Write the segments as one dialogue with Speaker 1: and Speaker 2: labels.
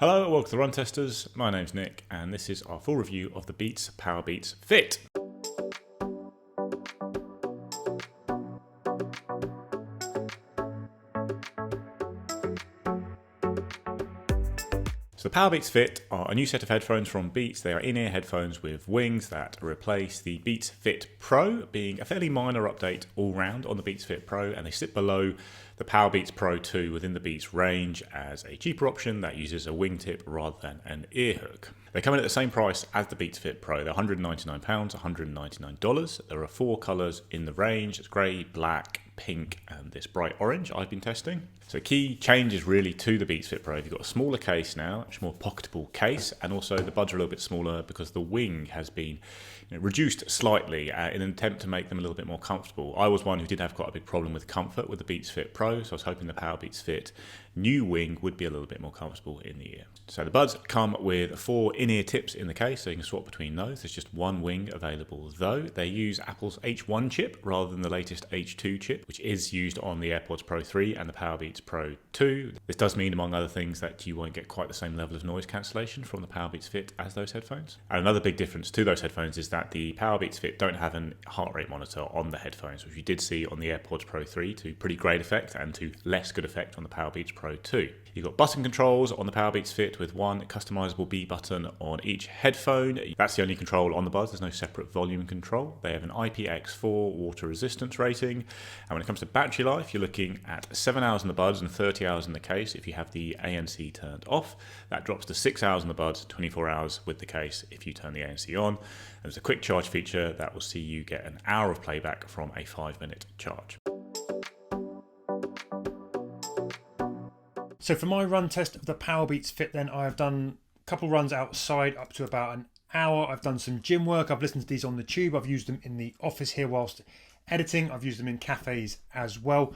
Speaker 1: Hello and welcome to the Run Testers. My name's Nick and this is our full review of the Beats Powerbeats Fit. So the Powerbeats Fit are a new set of headphones from Beats. They are in-ear headphones with wings that replace the Beats Fit Pro, being a fairly minor update all round on the Beats Fit Pro, and they sit below the Powerbeats Pro 2 within the Beats range as a cheaper option that uses a wingtip rather than an ear hook. They come in at the same price as the Beats Fit Pro. They're £199, $199. There are 4 colours in the range. It's grey, black, pink and this bright orange I've been testing. So key changes really to the Beats Fit Pro. You've got a smaller case now, much more pocketable case, and also the buds are a little bit smaller because the wing has been reduced slightly in an attempt to make them a little bit more comfortable. I was one who did have quite a big problem with comfort with the Beats Fit Pro, so I was hoping the Powerbeats Fit new wing would be a little bit more comfortable in the ear. So the buds come with 4 in-ear tips in the case, so you can swap between those. There's just one wing available though. They use Apple's H1 chip rather than the latest H2 chip, which is used on the AirPods Pro 3 and the Powerbeats Pro 2. This does mean, among other things, that you won't get quite the same level of noise cancellation from the Powerbeats Fit as those headphones. And another big difference to those headphones is that the Powerbeats Fit don't have an heart rate monitor on the headphones, which you did see on the AirPods Pro 3 to pretty great effect and to less good effect on the Powerbeats Pro 2. You've got button controls on the Powerbeats Fit with one customizable B button on each headphone. That's the only control on the buds. There's no separate volume control. They have an IPX4 water resistance rating. And when it comes to battery life, you're looking at 7 hours in the buds and 30 hours in the case if you have the ANC turned off. That drops to 6 hours in the buds, 24 hours with the case if you turn the ANC on. There's a quick charge feature that will see you get an hour of playback from a 5-minute charge.
Speaker 2: So for my run test of the Powerbeats Fit then, I have done a couple runs outside up to about an hour. I've done some gym work. I've listened to these on the tube. I've used them in the office here whilst editing. I've used them in cafes as well.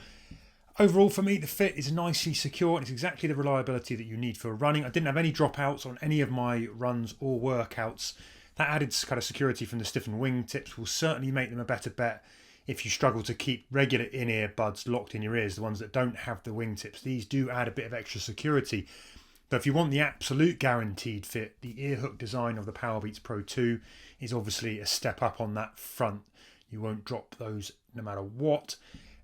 Speaker 2: Overall for me, the Fit is nicely secure and it's exactly the reliability that you need for running. I didn't have any dropouts on any of my runs or workouts. That added kind of security from the stiffened wing tips will certainly make them a better bet if you struggle to keep regular in-ear buds locked in your ears, the ones that don't have the wingtips. These do add a bit of extra security. But if you want the absolute guaranteed fit, the ear hook design of the Powerbeats Pro 2 is obviously a step up on that front. You won't drop those no matter what.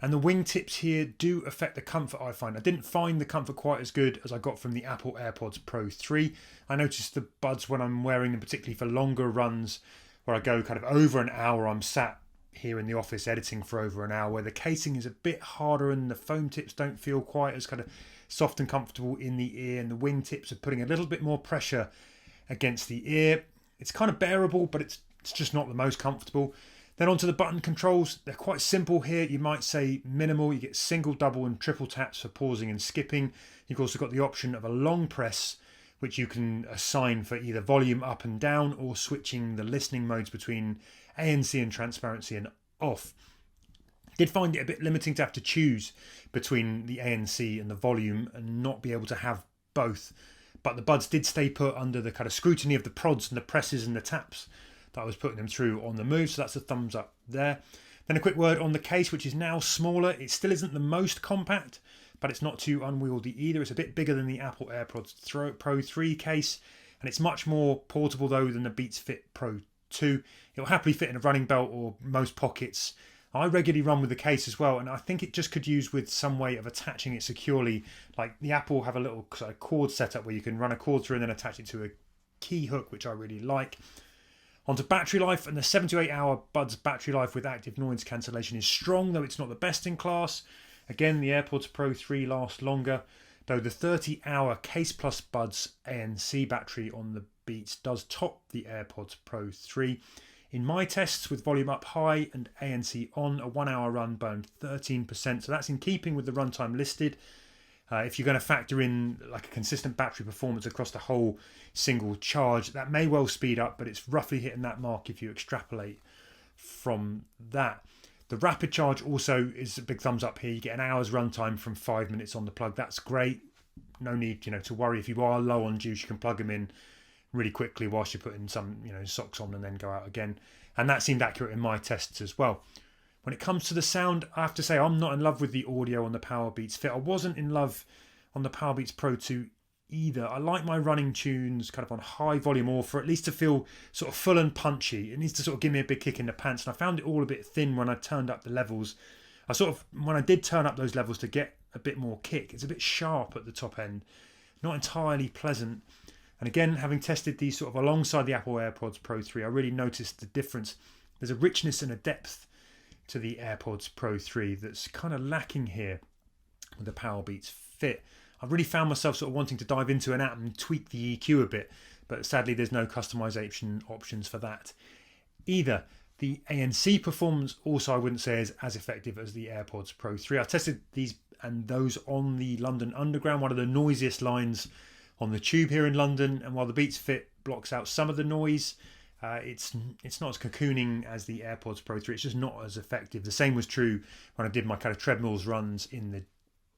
Speaker 2: And the wingtips here do affect the comfort, I find. I didn't find the comfort quite as good as I got from the Apple AirPods Pro 3. I noticed the buds when I'm wearing them, particularly for longer runs, where I go kind of over an hour, I'm sat here in the office editing for over an hour, where the casing is a bit harder and the foam tips don't feel quite as kind of soft and comfortable in the ear, and the wing tips are putting a little bit more pressure against the ear. It's kind of bearable, but it's just not the most comfortable. Then onto the button controls. They're quite simple here. You might say minimal. You get single, double and triple taps for pausing and skipping. You've also got the option of a long press, which you can assign for either volume up and down or switching the listening modes between ANC and transparency and off. Did find it a bit limiting to have to choose between the ANC and the volume and not be able to have both. But the buds did stay put under the kind of scrutiny of the prods and the presses and the taps that I was putting them through on the move. So that's a thumbs up there. Then a quick word on the case, which is now smaller. It still isn't the most compact, but it's not too unwieldy either. It's a bit bigger than the Apple AirPods Pro 3 case, and it's much more portable though than the Beats Fit Pro 2. It'll happily fit in a running belt or most pockets. I regularly run with the case as well, and I think it just could use with some way of attaching it securely. Like the Apple have a little sort of cord setup where you can run a cord through and then attach it to a key hook, which I really like. Onto battery life, and the 7 to 8 hour buds battery life with active noise cancellation is strong, though it's not the best in class. Again, the AirPods Pro 3 last longer, though the 30-hour Case Plus Buds ANC battery on the Beats does top the AirPods Pro 3. In my tests with volume up high and ANC on, a 1 hour run burned 13%, so that's in keeping with the runtime listed. If you're going to factor in like a consistent battery performance across the whole single charge, that may well speed up, but it's roughly hitting that mark if you extrapolate from that. The rapid charge also is a big thumbs up here. You get an hour's runtime from 5 minutes on the plug. That's great. No need, to worry. If you are low on juice, you can plug them in really quickly whilst you're putting some, socks on and then go out again. And that seemed accurate in my tests as well. When it comes to the sound, I have to say I'm not in love with the audio on the Powerbeats Fit. I wasn't in love on the Powerbeats Pro 2 either. I like my running tunes kind of on high volume, or for at least to feel sort of full and punchy. It needs to sort of give me a big kick in the pants. And I found it all a bit thin when I turned up the levels. When I did turn up those levels to get a bit more kick, it's a bit sharp at the top end, not entirely pleasant. And again, having tested these sort of alongside the Apple AirPods Pro 3, I really noticed the difference. There's a richness and a depth to the AirPods Pro 3 that's kind of lacking here with the Powerbeats Fit. I've really found myself sort of wanting to dive into an app and tweak the EQ a bit, but sadly there's no customization options for that either. The ANC performance also I wouldn't say is as effective as the AirPods Pro 3. I tested these and those on the London Underground, one of the noisiest lines on the tube here in London, and while the Beats Fit blocks out some of the noise, it's not as cocooning as the AirPods Pro 3. It's just not as effective. The same was true when I did my kind of treadmills runs in the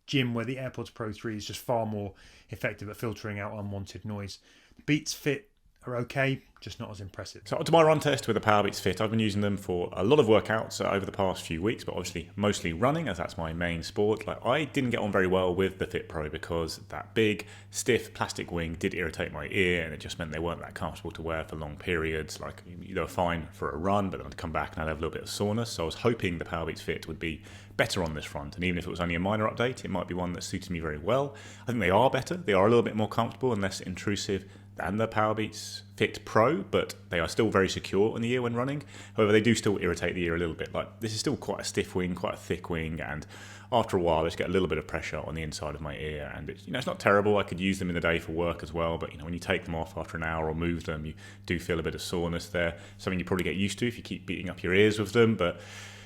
Speaker 2: gym, where the AirPods Pro 3 is just far more effective at filtering out unwanted noise. The Beats Fit are okay, just not as impressive.
Speaker 1: So onto my run test with the Powerbeats Fit. I've been using them for a lot of workouts over the past few weeks, but obviously mostly running, as that's my main sport. Like, I didn't get on very well with the Fit Pro because that big, stiff plastic wing did irritate my ear, and it just meant they weren't that comfortable to wear for long periods. Like, they were fine for a run, but then I'd come back and I'd have a little bit of soreness. So I was hoping the Powerbeats Fit would be better on this front, and even if it was only a minor update, it might be one that suited me very well. I think they are better. They are a little bit more comfortable and less intrusive than the Powerbeats Fit Pro, but they are still very secure in the ear when running. However, they do still irritate the ear a little bit. Like, this is still quite a stiff wing, quite a thick wing, and after a while I just get a little bit of pressure on the inside of my ear, and it's not terrible. I could use them in the day for work as well, but when you take them off after an hour or move them, you do feel a bit of soreness there. Something you probably get used to if you keep beating up your ears with them, but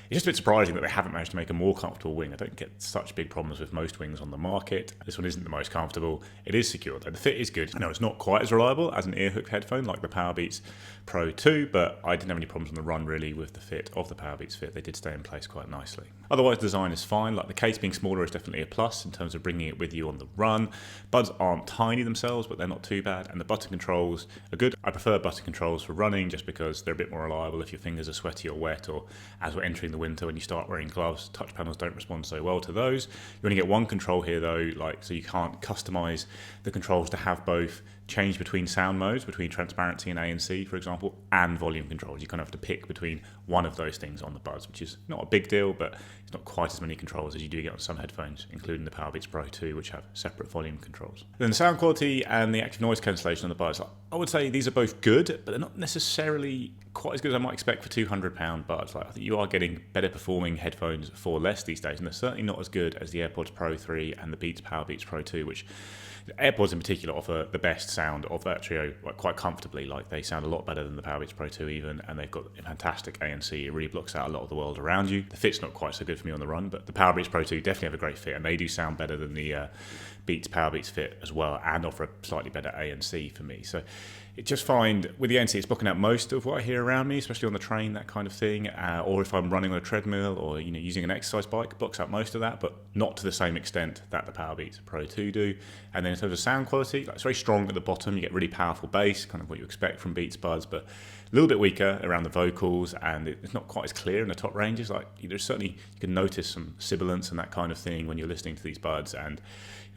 Speaker 1: it's just a bit surprising that they haven't managed to make a more comfortable wing. I don't get such big problems with most wings on the market. This one isn't the most comfortable. It is secure though. The fit is good. I know it's not quite as reliable as an ear hook headphone like the Powerbeats Pro 2, but I didn't have any problems on the run really with the fit of the Powerbeats Fit. They did stay in place quite nicely. Otherwise, the design is fine. Like, the case being smaller is definitely a plus in terms of bringing it with you on the run. Buds aren't tiny themselves, but they're not too bad, and the button controls are good. I prefer button controls for running just because they're a bit more reliable if your fingers are sweaty or wet, or as we're entering the winter when you start wearing gloves, touch panels don't respond so well to those. You only get one control here though, so you can't customize the controls to have both change between sound modes, between transparency and ANC, for example, and volume controls. You kind of have to pick between one of those things on the buds, which is not a big deal, but it's not quite as many controls as you do get on some headphones, including the Powerbeats Pro 2, which have separate volume controls. Then the sound quality and the active noise cancellation on the buds, I would say these are both good, but they're not necessarily quite as good as I might expect for £200 buds. I think you are getting better performing headphones for less these days, and they're certainly not as good as the AirPods Pro 3 and the Beats Powerbeats Pro 2, which the AirPods in particular offer the best sound of that trio, quite comfortably. Like, they sound a lot better than the Powerbeats Pro 2 even, and they've got a fantastic ANC. It really blocks out a lot of the world around you. The fit's not quite so good for me on the run, but the Powerbeats Pro 2 definitely have a great fit, and they do sound better than the Beats Powerbeats Fit as well, and offer a slightly better ANC for me. So it just find with the ANC, it's blocking out most of what I hear around me, especially on the train, that kind of thing, or if I'm running on a treadmill or using an exercise bike, blocks out most of that, but not to the same extent that the Powerbeats Pro 2 do. And then in terms of sound quality, it's very strong at the bottom. You get really powerful bass, kind of what you expect from Beats buds, but a little bit weaker around the vocals, and it's not quite as clear in the top ranges. There's certainly, you can notice some sibilance and that kind of thing when you're listening to these buds, and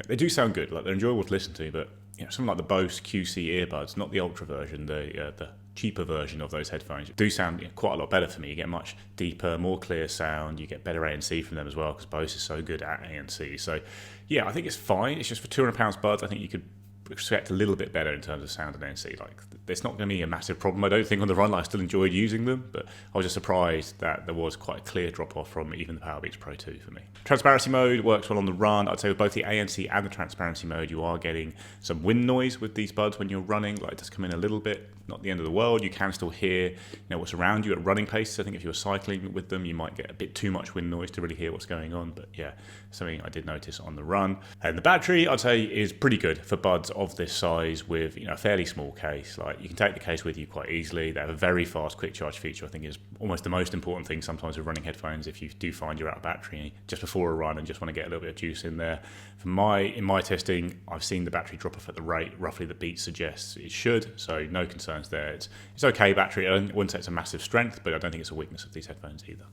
Speaker 1: they do sound good. They're enjoyable to listen to, but something like the Bose QC earbuds, not the Ultra version, the cheaper version of those headphones, do sound quite a lot better for me. You get much deeper, more clear sound. You get better ANC from them as well, because Bose is so good at ANC. So yeah, I think it's fine. It's just for £200 buds, I think you could expect a little bit better in terms of sound and ANC. It's not going to be a massive problem, I don't think, on the run. I still enjoyed using them, but I was just surprised that there was quite a clear drop off from even the Powerbeats Pro 2 for me. Transparency mode works well on the run. I'd say with both the ANC and the transparency mode, you are getting some wind noise with these buds when you're running. It does come in a little bit, not the end of the world. You can still hear what's around you at running pace. I think if you were cycling with them, you might get a bit too much wind noise to really hear what's going on, but yeah, something I did notice on the run. And the battery, I'd say, is pretty good for buds of this size with a fairly small case. You can take the case with you quite easily. They have a very fast quick charge feature. I think is almost the most important thing sometimes with running headphones. If you do find you're out of battery just before a run and just want to get a little bit of juice in there, in my testing, I've seen the battery drop off at the rate roughly the Beats suggests it should, so no concerns there. It's okay battery. I wouldn't say it's a massive strength, but I don't think it's a weakness of these headphones either.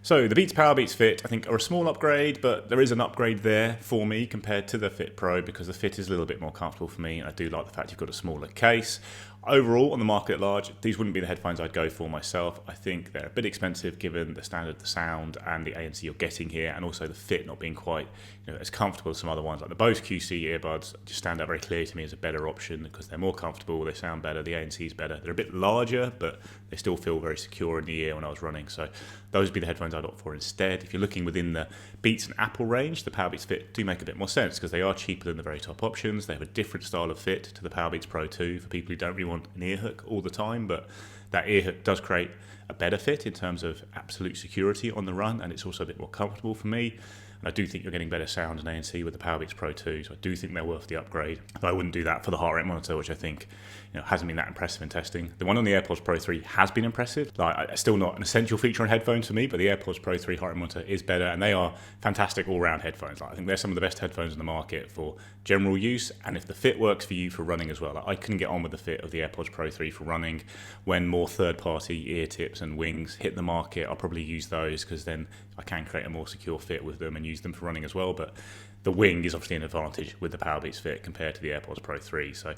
Speaker 1: So the Beats Powerbeats Fit, I think, are a small upgrade, but there is an upgrade there for me compared to the Fit Pro because the Fit is a little bit more comfortable for me, and I do like the fact you've got a smaller case. Overall, on the market at large, these wouldn't be the headphones I'd go for myself. I think they're a bit expensive given the standard of the sound and the ANC you're getting here, and also the fit not being quite as comfortable as some other ones. Like the Bose QC earbuds just stand out very clearly to me as a better option because they're more comfortable, they sound better, the ANC is better. They're a bit larger, but they still feel very secure in the ear when I was running. So those would be the headphones I'd opt for instead. If you're looking within the Beats and Apple range, the Powerbeats Fit do make a bit more sense because they are cheaper than the very top options. They have a different style of fit to the Powerbeats Pro 2 for people who don't really want an ear hook all the time, but that ear hook does create a better fit in terms of absolute security on the run, and it's also a bit more comfortable for me. And I do think you're getting better sound and ANC with the Powerbeats Pro 2, so I do think they're worth the upgrade. Though I wouldn't do that for the heart rate monitor, which I think hasn't been that impressive in testing. The one on the AirPods Pro 3 has been impressive. It's still not an essential feature on headphones for me, but the AirPods Pro 3 heart rate monitor is better, and they are fantastic all-round headphones. I think they're some of the best headphones in the market for general use, and if the fit works for you for running as well. I couldn't get on with the fit of the AirPods Pro 3 for running. When more third-party ear tips and wings hit the market, I'll probably use those because then I can create a more secure fit with them and use them for running as well. But the wing is obviously an advantage with the Powerbeats Fit compared to the AirPods Pro 3. So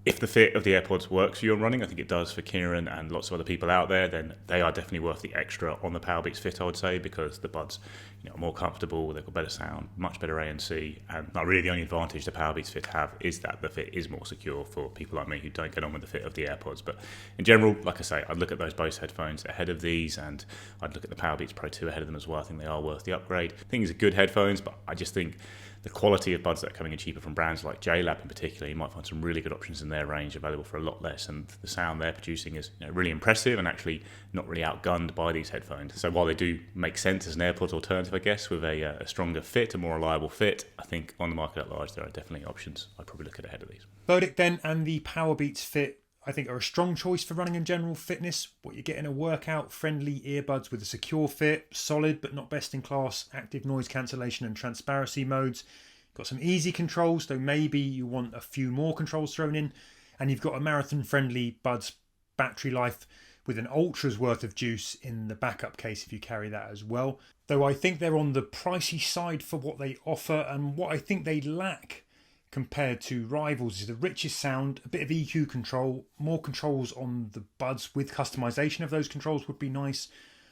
Speaker 1: if the fit of the AirPods works for you on running, I think it does for Kieran and lots of other people out there, then they are definitely worth the extra on the Powerbeats Fit, I would say, because the buds are more comfortable, they've got better sound, much better ANC, and not really the only advantage the Powerbeats Fit have is that the fit is more secure for people like me who don't get on with the fit of the AirPods. But in general, like I say, I'd look at those Bose headphones ahead of these, and I'd look at the Powerbeats Pro 2 ahead of them as well. I think they are worth the upgrade. I think these are good headphones, but I just think the quality of buds that are coming in cheaper from brands like JLab in particular, you might find some really good options in their range available for a lot less, and the sound they're producing is really impressive and actually not really outgunned by these headphones. So while they do make sense as an AirPods alternative, I guess, with a stronger fit, a more reliable fit, I think on the market at large there are definitely options I'd probably look at ahead of these.
Speaker 2: Verdict then, and the Powerbeats Fit I think are a strong choice for running and general fitness. What you get in a workout friendly earbuds with a secure fit, solid but not best in class active noise cancellation and transparency modes. Got some easy controls, though maybe you want a few more controls thrown in, and you've got a marathon friendly buds battery life with an ultra's worth of juice in the backup case if you carry that as well. Though I think they're on the pricey side for what they offer, and what I think they lack compared to rivals is the richest sound, a bit of EQ control, more controls on the buds with customization of those controls would be nice.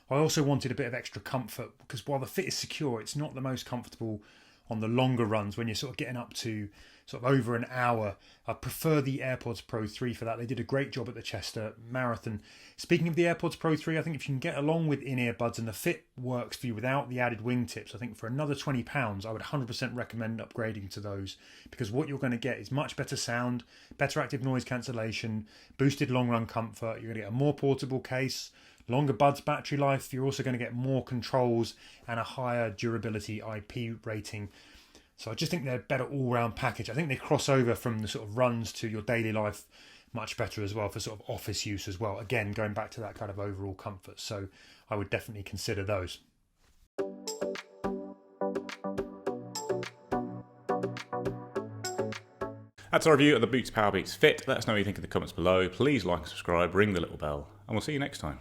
Speaker 2: I also wanted a bit of extra comfort because while the fit is secure, it's not the most comfortable on the longer runs when you're sort of getting up to sort of over an hour. I prefer the AirPods Pro 3 for that. They did a great job at the Chester Marathon. Speaking of the AirPods Pro 3, I think if you can get along with in-ear buds and the fit works for you without the added wingtips, I think for another £20, I would 100% recommend upgrading to those, because what you're going to get is much better sound, better active noise cancellation, boosted long-run comfort. You're going to get a more portable case, longer buds battery life. You're also going to get more controls and a higher durability IP rating. So I just think they're a better all-round package. I think they cross over from the sort of runs to your daily life much better as well for sort of office use as well. Again, going back to that kind of overall comfort. So I would definitely consider those.
Speaker 1: That's our review of the Beats Powerbeats Fit. Let us know what you think in the comments below. Please like and subscribe, ring the little bell, and we'll see you next time.